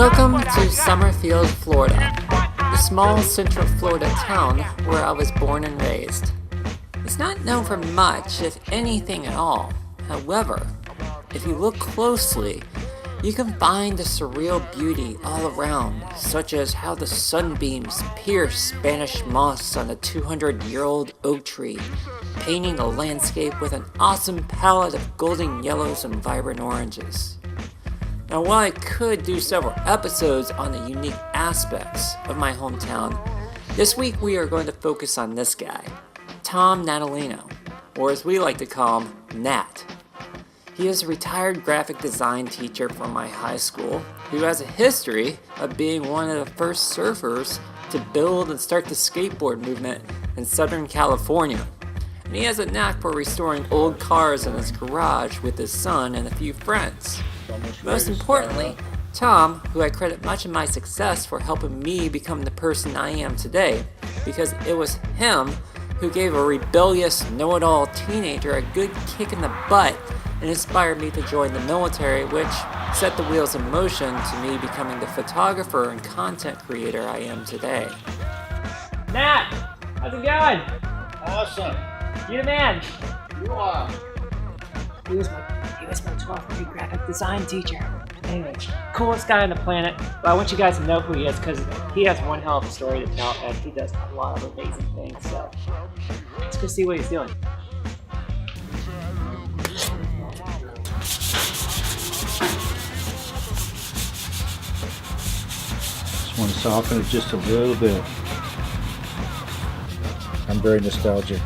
Welcome to Summerfield, Florida, the small central Florida town where I was born and raised. It's not known for much, if anything at all. However, if you look closely, you can find the surreal beauty all around, such as how the sunbeams pierce Spanish moss on a 200-year-old oak tree, painting the landscape with an awesome palette of golden yellows and vibrant oranges. Now, while I could do several episodes on the unique aspects of my hometown, this week we are going to focus on this guy, Tom Natalino, or as we like to call him, Nat. He is a retired graphic design teacher from my high school who has a history of being one of the first surfers to build and start the skateboard movement in Southern California. And he has a knack for restoring old cars in his garage with his son and a few friends. Most importantly, Tom, who I credit much of my success for helping me become the person I am today, because it was him who gave a rebellious, know-it-all teenager a good kick in the butt and inspired me to join the military, which set the wheels in motion to me becoming the photographer and content creator I am today. Nat, how's it going? Awesome. You the man. You are. He was my 12th grade graphic design teacher. Anyway, coolest guy on the planet. But I want you guys to know who he is because he has one hell of a story to tell and he does a lot of amazing things. So let's go see what he's doing. Just want to soften it just a little bit. I'm very nostalgic.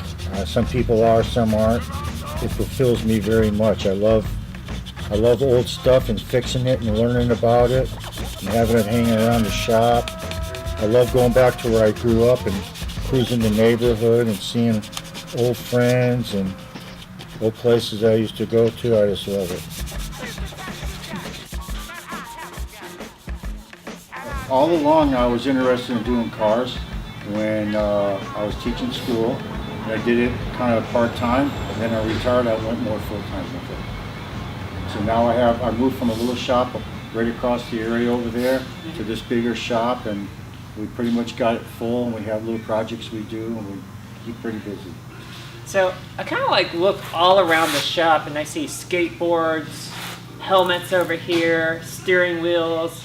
Some people are, some aren't. It fulfills me very much. I love old stuff and fixing it and learning about it and having it hanging around the shop. I love going back to where I grew up and cruising the neighborhood and seeing old friends and old places I used to go to. I just love it. All along I was interested in doing cars when I was teaching school. I did it kind of part-time, and then I retired. I went more full-time with it. So now I moved from a little shop right across the area over there to this bigger shop, and we pretty much got it full, and we have little projects we do, and we keep pretty busy. So I kind of look all around the shop, and I see skateboards, helmets over here, steering wheels,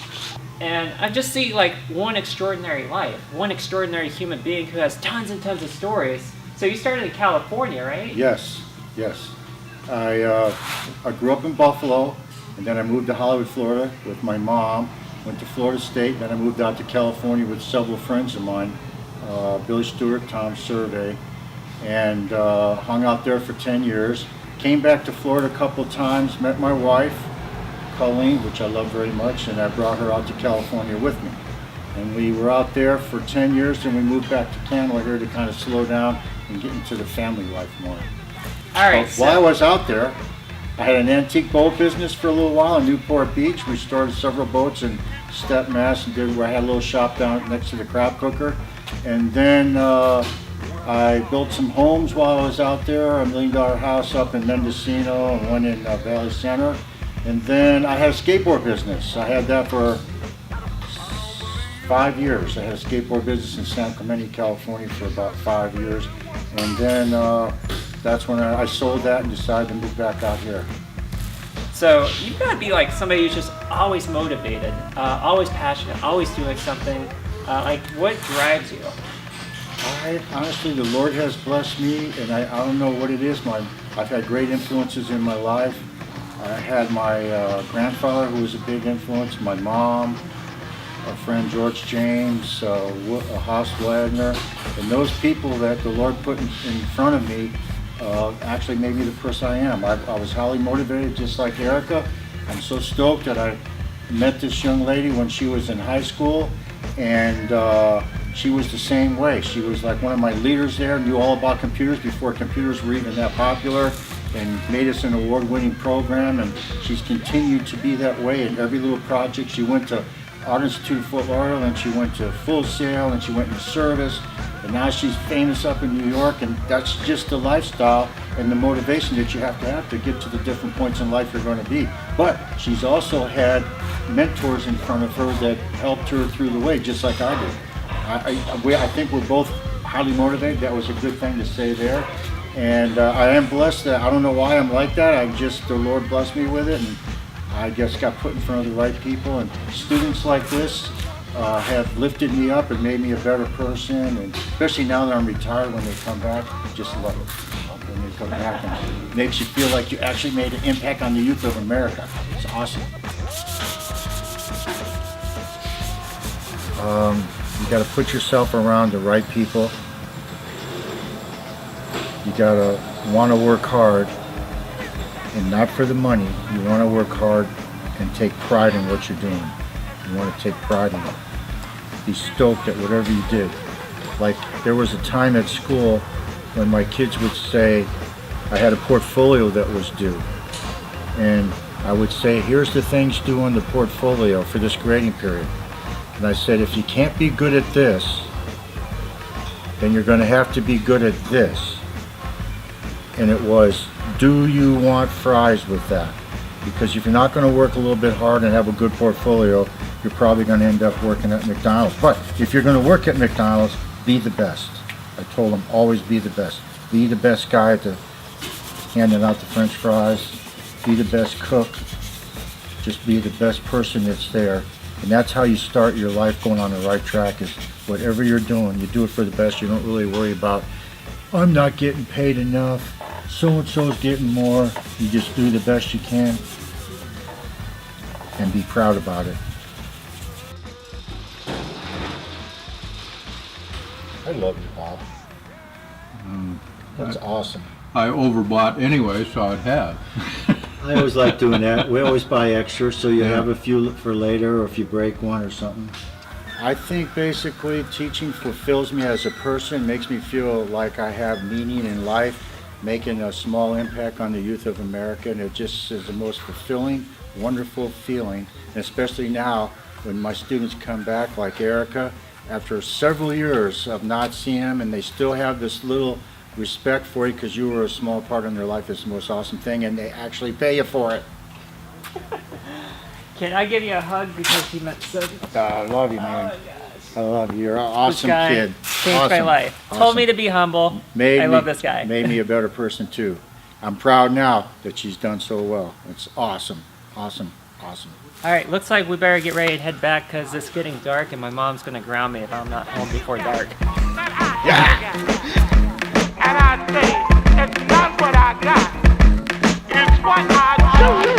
and I just see one extraordinary life, one extraordinary human being who has tons and tons of stories. So you started in California, right? Yes. I grew up in Buffalo, and then I moved to Hollywood, Florida with my mom. Went to Florida State, then I moved out to California with several friends of mine, Billy Stewart, Tom Survey, and hung out there for 10 years. Came back to Florida a couple of times, met my wife, Colleen, which I love very much, and I brought her out to California with me. And we were out there for 10 years, and we moved back to Canada here to kind of slow down and get into the family life more. All right. While I was out there, I had an antique boat business for a little while in Newport Beach. We stored several boats in Step, Mass, and did where I had a little shop down next to the crab cooker. And then I built some homes while I was out there, $1 million house up in Mendocino and one in Valley Center. And then I had a skateboard business. I had that for 5 years. I had a skateboard business in San Clemente, California for about 5 years. And then that's when I sold that and decided to move back out here. So you gotta be somebody who's just always motivated, always passionate, always doing something. What drives you? Honestly, the Lord has blessed me, and I don't know what it is. I've had great influences in my life. I had my grandfather, who was a big influence, my mom, our friend George James, Haas Wagner, and those people that the Lord put in front of me actually made me the person I am. I was highly motivated, just like Erika. I'm so stoked that I met this young lady when she was in high school, and she was the same way. She was like one of my leaders there, knew all about computers before computers were even that popular, and made us an award-winning program, and she's continued to be that way in every little project. She went to Art Institute of Fort Lauderdale, and she went to Full Sail, and she went into service, and now she's famous up in New York, and that's just the lifestyle and the motivation that you have to get to the different points in life you're going to be. But she's also had mentors in front of her that helped her through the way, just like I did. I think we're both highly motivated. That was a good thing to say there. And I am blessed that, I don't know why I'm like that. The Lord blessed me with it, and I guess got put in front of the right people. And students like this have lifted me up and made me a better person. And especially now that I'm retired, when they come back, just love it. When they come back, and it makes you feel like you actually made an impact on the youth of America. It's awesome. You got to put yourself around the right people. You got to want to work hard, and not for the money. You want to work hard and take pride in what you're doing. You want to take pride in it. Be stoked at whatever you did. Like, there was a time at school when my kids would say, I had a portfolio that was due. And I would say, here's the things due on the portfolio for this grading period. And I said, if you can't be good at this, then you're going to have to be good at this. And it was, do you want fries with that? Because if you're not going to work a little bit hard and have a good portfolio, you're probably going to end up working at McDonald's. But if you're going to work at McDonald's, be the best. I told them, always be the best. Be the best guy at handing out the French fries. Be the best cook. Just be the best person that's there. And that's how you start your life going on the right track, is whatever you're doing, you do it for the best. You don't really worry about, I'm not getting paid enough, so-and-so's getting more. You just do the best you can and be proud about it. I love you, Bob. That's awesome. I overbought anyway, so I'd have. I always like doing that. We always buy extra, so you have a few for later, or if you break one or something. I think basically teaching fulfills me as a person, makes me feel like I have meaning in life, making a small impact on the youth of America, and it just is the most fulfilling, wonderful feeling, and especially now when my students come back, like Erika, after several years of not seeing them, and they still have this little respect for you because you were a small part in their life. Is the most awesome thing, and they actually pay you for it. Can I give you a hug because you meant so much? I love you, man. I love you. You're an awesome This guy kid. changed my life. Awesome. Told me to be humble. I love this guy. Made me a better person too. I'm proud now that she's done so well. It's awesome, awesome, awesome. All right, looks like we better get ready to head back because it's getting dark and my mom's gonna ground me if I'm not home before dark. Yeah. And I say, it's not what I got, it's what I choose.